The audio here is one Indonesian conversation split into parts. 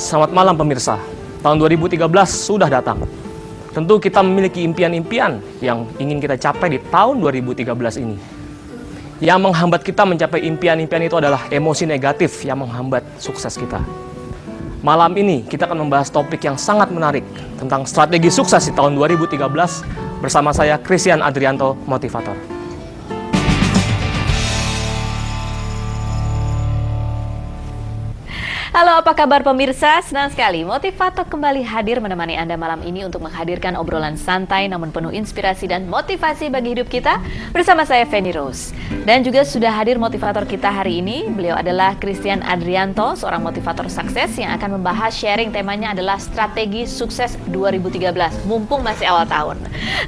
Selamat malam pemirsa. Tahun 2013 sudah datang. Tentu kita memiliki impian-impian yang ingin kita capai di tahun 2013 ini. Yang menghambat kita mencapai impian-impian itu adalah emosi negatif yang menghambat sukses kita. Malam ini kita akan membahas topik yang sangat menarik tentang strategi sukses di tahun 2013 bersama saya Christian Adrianto, motivator. Halo, apa kabar pemirsa? Senang sekali Motivator kembali hadir menemani Anda malam ini untuk menghadirkan obrolan santai namun penuh inspirasi dan motivasi bagi hidup kita bersama saya Feni Rose. Dan juga sudah hadir motivator kita hari ini, beliau adalah Christian Adrianto, seorang motivator sukses yang akan membahas sharing temanya adalah strategi sukses 2013, mumpung masih awal tahun.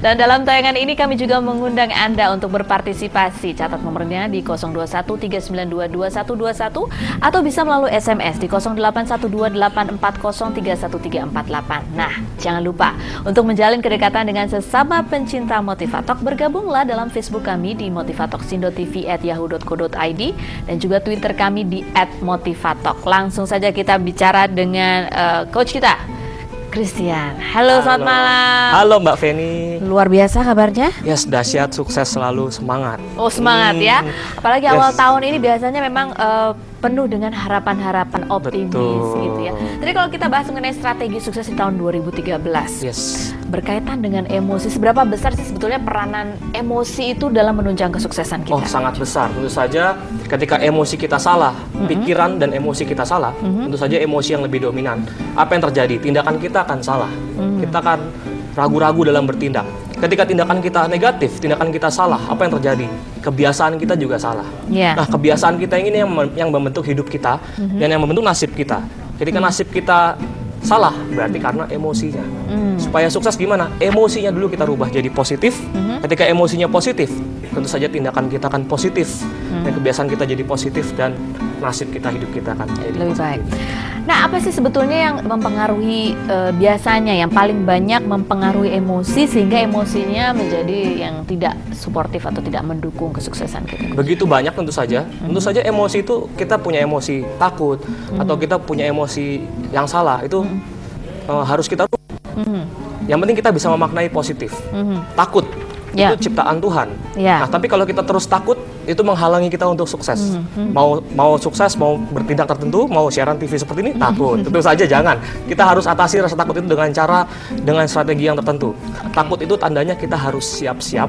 Dan dalam tayangan ini kami juga mengundang Anda untuk berpartisipasi. Catat nomornya di 021-392-2121 atau bisa melalui SMS di 081284031348. Nah, jangan lupa untuk menjalin kedekatan dengan sesama pencinta Motivator, bergabunglah dalam Facebook kami di motivatoksindotv@yahoo.co.id dan juga Twitter kami di @motivatok. Langsung saja kita bicara dengan coach kita, Christian. Halo, selamat malam. Halo Mbak Feni. Luar biasa kabarnya? Yes, dahsyat, sukses selalu, semangat. Oh, semangat ya. Apalagi awal tahun ini biasanya memang penuh dengan harapan-harapan optimis. Betul. Gitu ya. Jadi kalau kita bahas mengenai strategi sukses di tahun 2013, berkaitan dengan emosi, seberapa besar sih sebetulnya peranan emosi itu dalam menunjang kesuksesan kita? Oh, sangat besar. Tentu saja ketika emosi kita salah, pikiran dan emosi kita salah, tentu saja emosi yang lebih dominan. Apa yang terjadi? Tindakan kita akan salah. Kita akan ragu-ragu dalam bertindak. Ketika tindakan kita negatif, tindakan kita salah, apa yang terjadi? Kebiasaan kita juga salah. Nah, kebiasaan kita ini yang membentuk hidup kita dan yang membentuk nasib kita. Ketika nasib kita salah, berarti karena emosinya. Supaya sukses gimana? Emosinya dulu kita rubah jadi positif. Ketika emosinya positif, tentu saja tindakan kita akan positif. Dan kebiasaan kita jadi positif dan nasib kita, hidup kita akan jadi lebih positif. baik. Nah, apa sih sebetulnya yang mempengaruhi biasanya yang paling banyak mempengaruhi emosi sehingga emosinya menjadi yang tidak suportif atau tidak mendukung kesuksesan kita? Begitu banyak tentu saja. Tentu saja emosi itu kita punya emosi takut atau kita punya emosi yang salah itu harus kita Yang penting kita bisa memaknai positif. Takut itu ciptaan Tuhan. Nah, tapi kalau kita terus takut, itu menghalangi kita untuk sukses. Mau sukses, mau bertindak tertentu, mau siaran TV seperti ini, takut. Tentu saja jangan. Kita harus atasi rasa takut itu dengan strategi yang tertentu. Takut itu tandanya kita harus siap-siap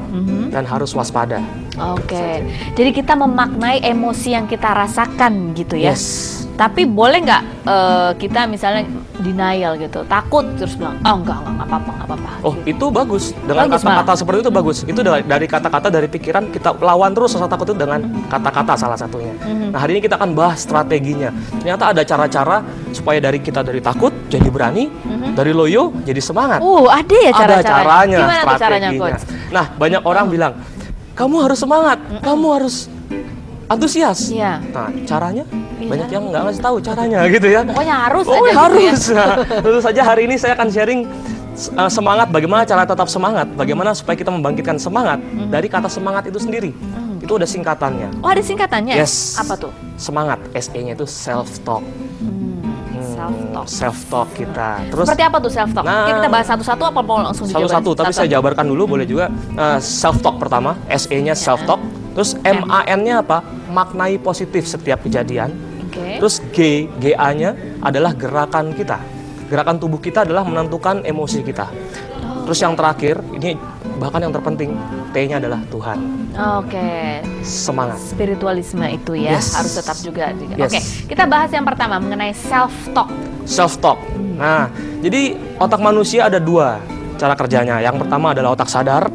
dan harus waspada. Oke. Jadi kita memaknai emosi yang kita rasakan gitu ya. Yes. Tapi boleh nggak kita misalnya denial gitu, takut terus bilang, oh enggak apa-apa. Oh, itu bagus. Dengan kata-kata seperti itu bagus. Itu dari kata-kata, dari pikiran, kita lawan terus rasa takut itu dengan kata-kata salah satunya. Nah, hari ini kita akan bahas strateginya. Ternyata ada cara-cara supaya dari takut jadi berani, dari loyo jadi semangat. Ada ya cara-caranya? Ada caranya, gimana tuh caranya, strateginya. Coach? Nah, banyak orang bilang, kamu harus semangat, kamu harus antusias. Nah, caranya banyak yang nggak ngasih tahu caranya gitu ya. Pokoknya harus harus. Gitu ya? Nah, tentu saja hari ini saya akan sharing semangat, bagaimana cara tetap semangat, bagaimana supaya kita membangkitkan semangat dari kata semangat itu sendiri. Itu ada singkatannya. Oh, ada singkatannya? Yes. Apa tuh? Semangat, SE-nya itu self-talk. Self-talk. Self-talk kita. Terus seperti apa tuh self-talk? Nah, kita bahas satu-satu apa mau langsung dijabarkan? Satu-satu, tapi saya jabarkan dulu boleh juga. Self-talk pertama, SE-nya self-talk. Terus MAN-nya apa? Maknai positif setiap kejadian. Terus GA-nya adalah gerakan kita. Gerakan tubuh kita adalah menentukan emosi kita. Terus yang terakhir, ini bahkan yang terpenting, T-nya adalah Tuhan. Semangat. Spiritualisme itu ya, harus tetap juga. Yes. Kita bahas yang pertama mengenai self-talk. Self-talk. Nah, jadi otak manusia ada dua cara kerjanya. Yang pertama adalah otak sadar,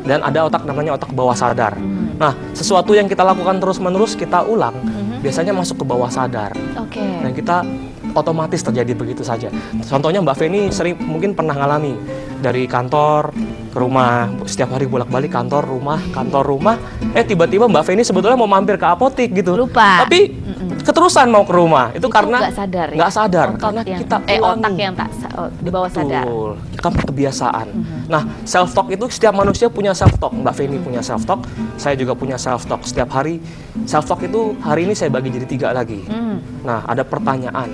dan ada otak namanya otak bawah sadar. Nah, sesuatu yang kita lakukan terus-menerus, kita ulang, biasanya masuk ke bawah sadar. Dan kita otomatis terjadi begitu saja. Contohnya Mbak Feni mungkin pernah ngalami dari kantor ke rumah, setiap hari bolak-balik kantor rumah, tiba-tiba Mbak Feni sebetulnya mau mampir ke apotik gitu. Lupa. Tapi keterusan mau ke rumah. Itu karena nggak sadar karena kita otak yang tak di bawah sadar. Kan kebiasaan. Nah, self talk itu setiap manusia punya self talk. Mbak Feni punya self talk, saya juga punya self talk. Setiap hari self talk itu hari ini saya bagi jadi 3 lagi. Nah, ada pertanyaan.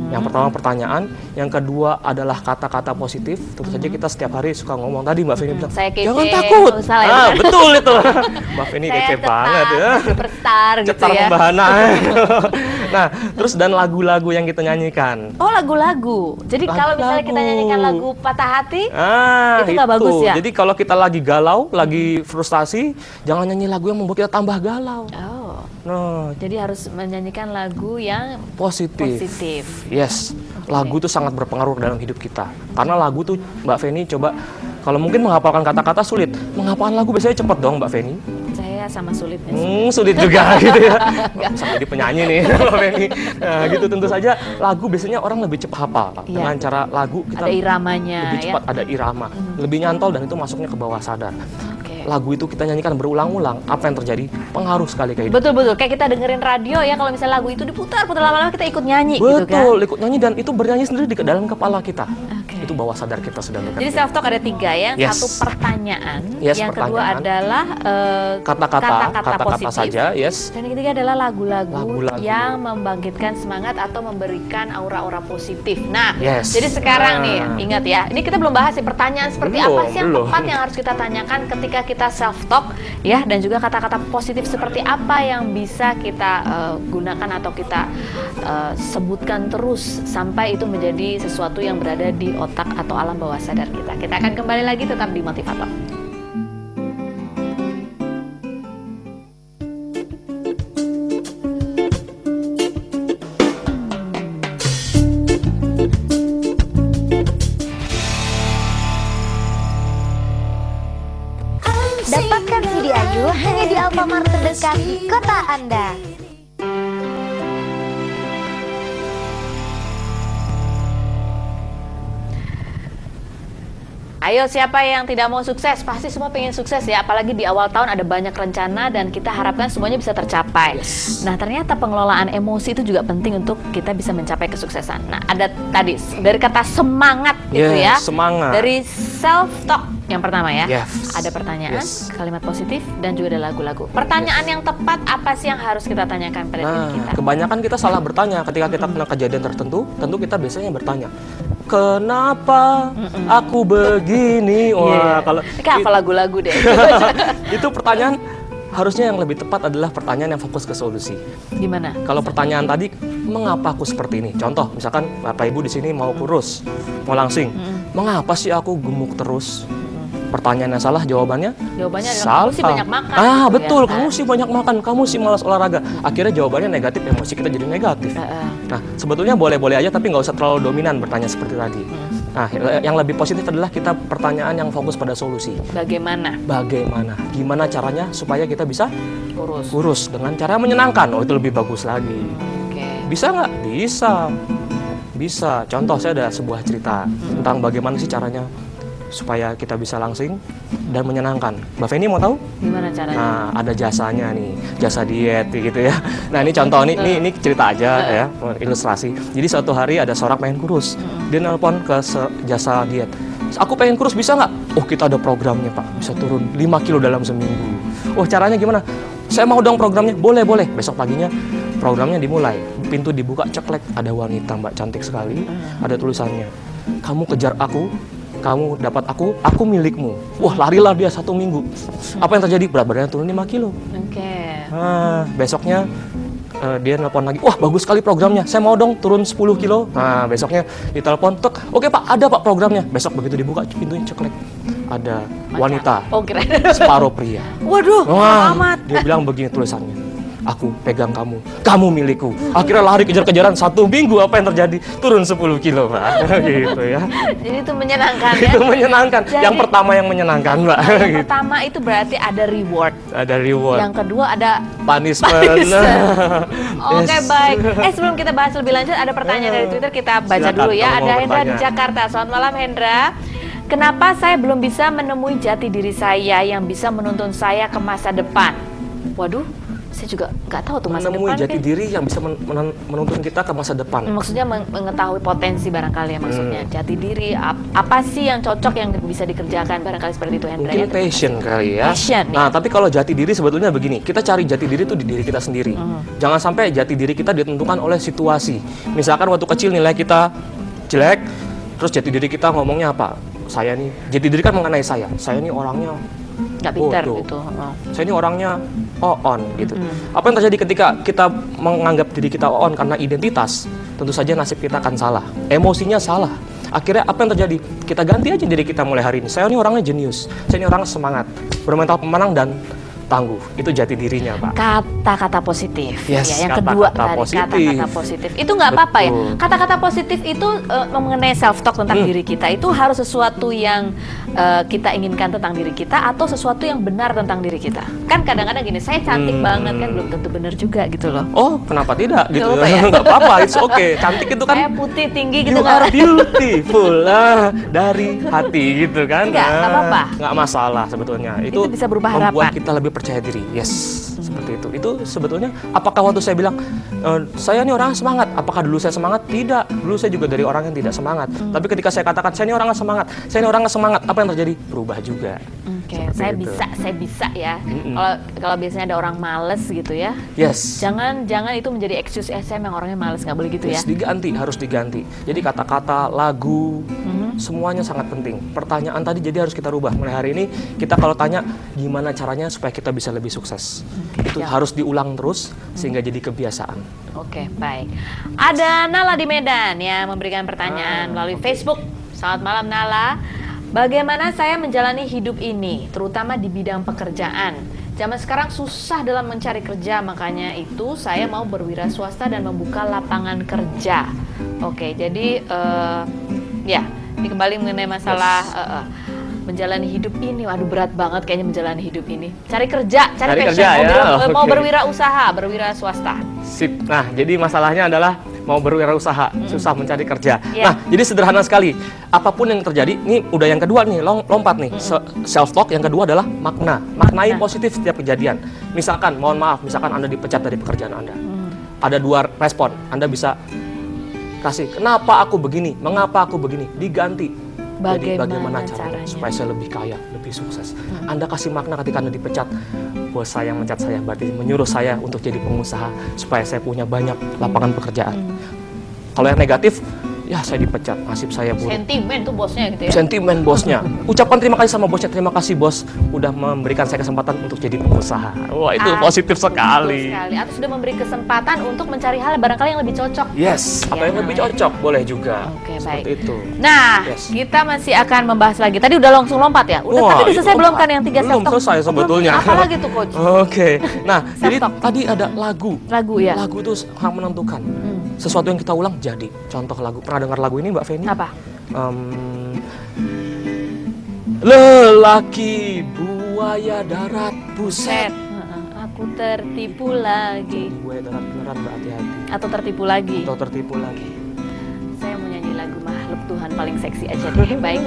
Yang pertama pertanyaan, yang kedua adalah kata-kata positif. Tentu saja kita setiap hari suka ngomong, tadi Mbak Feni bilang, Saya kece, jangan takut. salah ya, Betul itu. Mbak Feni kece banget ya. Superstar gitu Cetar ya. membahana. Nah, terus dan lagu-lagu yang kita nyanyikan. Oh, lagu-lagu. Jadi kalau misalnya kita nyanyikan lagu Patah Hati, itu nggak bagus ya? Jadi kalau kita lagi galau, lagi frustasi, jangan nyanyi lagu yang membuat kita tambah galau. Oh. Nah, Jadi harus menyanyikan lagu yang positif. Yes, lagu itu sangat berpengaruh dalam hidup kita. Karena lagu tuh, Mbak Feni coba, kalau mungkin menghafalkan kata-kata sulit, menghafalkan lagu biasanya cepet dong Mbak Feni. Saya sama sulitnya. Sulit juga gitu ya. Bisa jadi penyanyi nih Mbak Feni. Nah, gitu tentu saja lagu biasanya orang lebih cepat hafal. Dengan cara lagu kita ada iramanya, lebih cepat, ada irama, lebih nyantol dan itu masuknya ke bawah sadar. Lagu itu kita nyanyikan berulang-ulang, apa yang terjadi? Pengaruh sekali ke hidup. Betul-betul, kayak kita dengerin radio ya, kalau misalnya lagu itu diputar-putar lama-lama kita ikut nyanyi gitu kan. Betul, ikut nyanyi dan itu bernyanyi sendiri di dalam kepala kita. Itu bawah sadar kita sedang bekerja. Jadi self talk ada 3 ya, satu pertanyaan, yang kedua adalah kata-kata saja, dan yang ketiga adalah lagu-lagu yang membangkitkan semangat atau memberikan aura-aura positif. Nah, jadi sekarang nih, ingat ya, ini kita belum bahas sih pertanyaan seperti apa sih yang tepat yang harus kita tanyakan ketika kita self talk ya, dan juga kata-kata positif seperti apa yang bisa kita gunakan atau kita sebutkan terus sampai itu menjadi sesuatu yang berada di otak atau alam bawah sadar kita. Kita akan kembali lagi tetap di Motivator. Dapatkan CD Ayu hanya di Alfamart terdekat di kota Anda. Ayo, siapa yang tidak mau sukses? Pasti semua pengen sukses ya, apalagi di awal tahun ada banyak rencana dan kita harapkan semuanya bisa tercapai. Nah, ternyata pengelolaan emosi itu juga penting untuk kita bisa mencapai kesuksesan. Nah, ada tadi dari kata semangat itu ya. Semangat. Dari self talk yang pertama ya. Ada pertanyaan, kalimat positif dan juga ada lagu-lagu. Pertanyaan yang tepat apa sih yang harus kita tanyakan pada diri kita? Kebanyakan kita salah bertanya ketika kita pernah kejadian tertentu, tentu kita biasanya bertanya, kenapa aku begini? Wah, kalau apa lagu-lagu deh. Itu pertanyaan harusnya yang lebih tepat adalah pertanyaan yang fokus ke solusi. Gimana? Kalau pertanyaan tadi, mengapa aku seperti ini? Contoh, misalkan Bapak Ibu di sini mau kurus, mau langsing. Mengapa sih aku gemuk terus? Pertanyaan yang salah, jawabannya salah. Kamu sih banyak makan. Betul, kamu sih banyak makan, kamu sih malas olahraga. Akhirnya jawabannya negatif, emosi kita jadi negatif. Nah, sebetulnya boleh-boleh aja, tapi nggak usah terlalu dominan bertanya seperti tadi. Nah, yang lebih positif adalah kita pertanyaan yang fokus pada solusi. Bagaimana? Gimana caranya supaya kita bisa kurus dengan cara menyenangkan? Oh, itu lebih bagus lagi. Bisa nggak? Bisa. Contoh, saya ada sebuah cerita tentang bagaimana sih caranya supaya kita bisa langsing dan menyenangkan. Mbak Feni mau tahu? Gimana caranya? Nah, ada jasanya nih, jasa diet gitu ya. Nah, ini contoh, ini cerita aja ya, ilustrasi. Jadi suatu hari ada seorang pengen kurus. Dia nelpon ke jasa diet. Aku pengen kurus, bisa nggak? Oh, kita ada programnya Pak, bisa turun 5 kilo dalam seminggu. Oh, caranya gimana? Saya mau dong programnya. Boleh. Besok paginya programnya dimulai. Pintu dibuka, ceklek, ada wanita Mbak cantik sekali. Ada tulisannya, kamu kejar aku, kamu dapat aku milikmu. Wah, larilah dia 1 minggu. Apa yang terjadi? Berat badannya turun 5 kilo. Nah, besoknya dia nelpon lagi. Wah, bagus sekali programnya. Saya mau dong turun 10 kilo. Nah, besoknya ditelepon. Oke Pak, ada Pak programnya. Besok begitu dibuka pintunya ceklek, ada wanita. Separuh pria. Waduh, amat. Dia bilang begini tulisannya, aku pegang kamu, kamu milikku. Akhirnya lari kejar-kejaran 1 minggu, apa yang terjadi? Turun 10 kilo, Mbak. Gitu ya. Jadi itu menyenangkan ya? Itu menyenangkan. Jadi, yang pertama yang menyenangkan, Mbak. Yang pertama itu berarti ada reward. Ada reward. Yang kedua ada punishment. Oke, baik. Sebelum kita bahas lebih lanjut, ada pertanyaan dari Twitter, kita baca dulu ya. Ada Hendra di Jakarta. Selamat malam, Hendra. Kenapa saya belum bisa menemui jati diri saya yang bisa menuntun saya ke masa depan? Waduh, Saya juga nggak tahu tuh masa Menemui depan. jati diri yang bisa menuntun kita ke masa depan. Maksudnya mengetahui potensi barangkali ya maksudnya. Jati diri, apa sih yang cocok yang bisa dikerjakan barangkali seperti itu Hendra. Mungkin passion kali ya. Passion, nah, tapi kalau jati diri sebetulnya begini, kita cari jati diri itu di diri kita sendiri. Jangan sampai jati diri kita ditentukan oleh situasi. Misalkan waktu kecil nilai kita jelek, terus jati diri kita ngomongnya apa? Saya nih, jati diri kan mengenai saya nih orangnya nggak pintar bodoh. gitu. Saya ini orangnya on gitu. Apa yang terjadi ketika kita menganggap diri kita on karena identitas? Tentu saja nasib kita akan salah. Emosinya salah. Akhirnya apa yang terjadi? Kita ganti aja diri kita mulai hari ini. Saya ini orangnya jenius. Saya ini orangnya semangat, bermental pemenang dan tangguh. Itu jati dirinya, Pak. Kata-kata positif. Yes, ya, yang kata-kata kedua tadi positif. kata-kata positif. Itu nggak apa-apa ya. Betul. Kata-kata positif itu mengenai self talk tentang diri kita itu harus sesuatu yang kita inginkan tentang diri kita atau sesuatu yang benar tentang diri kita. Kan kadang-kadang gini, saya cantik banget kan belum tentu benar juga gitu loh. Oh, kenapa tidak gitu? Nggak apa-apa ya? Nggak apa-apa, it's okay. Cantik itu kan Saya putih tinggi you gitu are kan. beautiful dari hati gitu kan. Nggak apa-apa. Nggak masalah sebetulnya. Itu bisa berubah membuat harapan. kita lebih percaya diri. Yes, seperti itu. Itu sebetulnya apakah waktu saya bilang saya ini orang semangat, apakah dulu saya semangat? Tidak. Dulu saya juga dari orang yang tidak semangat. Tapi ketika saya katakan saya ini orang semangat, saya ini orang semangat, apa yang terjadi? Berubah juga. Oke, Seperti itu. saya bisa ya. Kalau biasanya ada orang males gitu ya. Yes. Jangan itu menjadi excuse saya yang orangnya males, nggak boleh gitu ya. Yes, diganti, harus diganti. Jadi kata-kata, lagu, semuanya sangat penting. Pertanyaan tadi jadi harus kita rubah. Mulai hari ini kita kalau tanya gimana caranya supaya kita bisa lebih sukses. Itu harus diulang terus sehingga jadi kebiasaan. Oke, baik. Ada Nala di Medan yang memberikan pertanyaan melalui Facebook. Selamat malam Nala. Bagaimana saya menjalani hidup ini, terutama di bidang pekerjaan? Zaman sekarang susah dalam mencari kerja, makanya itu saya mau berwira swasta dan membuka lapangan kerja. Oke, jadi ya, ini kembali mengenai masalah menjalani hidup ini. Waduh, berat banget kayaknya menjalani hidup ini. Cari kerja, cari passion, ya? mau Oke. berwirausaha, berwira swasta. Sip. Nah, jadi masalahnya adalah mau berwirausaha, susah mencari kerja. Iya. Nah, jadi sederhana sekali. Apapun yang terjadi, ini udah yang kedua nih, lompat nih. Self talk yang kedua adalah makna. Maknai positif setiap kejadian. Misalkan, mohon maaf, misalkan Anda dipecat dari pekerjaan Anda. Ada dua respon. Anda bisa kasih, kenapa aku begini? Mengapa aku begini? Diganti. Jadi bagaimana caranya supaya saya lebih kaya, lebih sukses. Anda kasih makna ketika Anda dipecat. Bos saya yang mencat saya, berarti menyuruh saya untuk jadi pengusaha supaya saya punya banyak lapangan pekerjaan. Kalau yang negatif, ya saya dipecat, nasib saya buruk. Sentimen tuh bosnya gitu ya. Sentimen bosnya. Ucapkan terima kasih sama bosnya. Terima kasih bos, udah memberikan saya kesempatan untuk jadi pengusaha. Wah, itu positif sekali. Betul sekali. Atau sudah memberi kesempatan untuk mencari hal barangkali yang lebih cocok. Yes, apa yang lebih cocok boleh juga. Oke, Seperti baik. itu. Nah, Yes. kita masih akan membahas lagi. Tadi udah langsung lompat ya? Udah, Wah, tapi udah itu selesai belum kan yang 3 belum self-talk? selesai sebetulnya. Apa lagi tuh coach? Oke. Nah, jadi Self-talk. tadi ada lagu. Lagu ya? Lagu itu sangat menentukan. Sesuatu yang kita ulang jadi. Contoh lagu. Pernah dengar lagu ini Mbak Feni? Apa? Lelaki buaya darat buset. Aku tertipu lagi. Buaya darat beneran Mbak, hati-hati. Atau tertipu lagi. Atau tertipu lagi. Saya mau nyanyi lagu makhluk Tuhan paling seksi aja deh. Baik.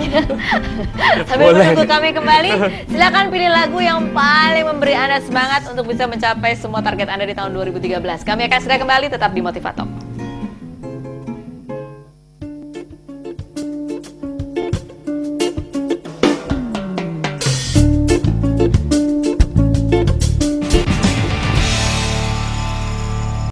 Sambil Boleh. menunggu kami kembali, silakan pilih lagu yang paling memberi Anda semangat untuk bisa mencapai semua target Anda di tahun 2013. Kami akan segera kembali, tetap di Motivator.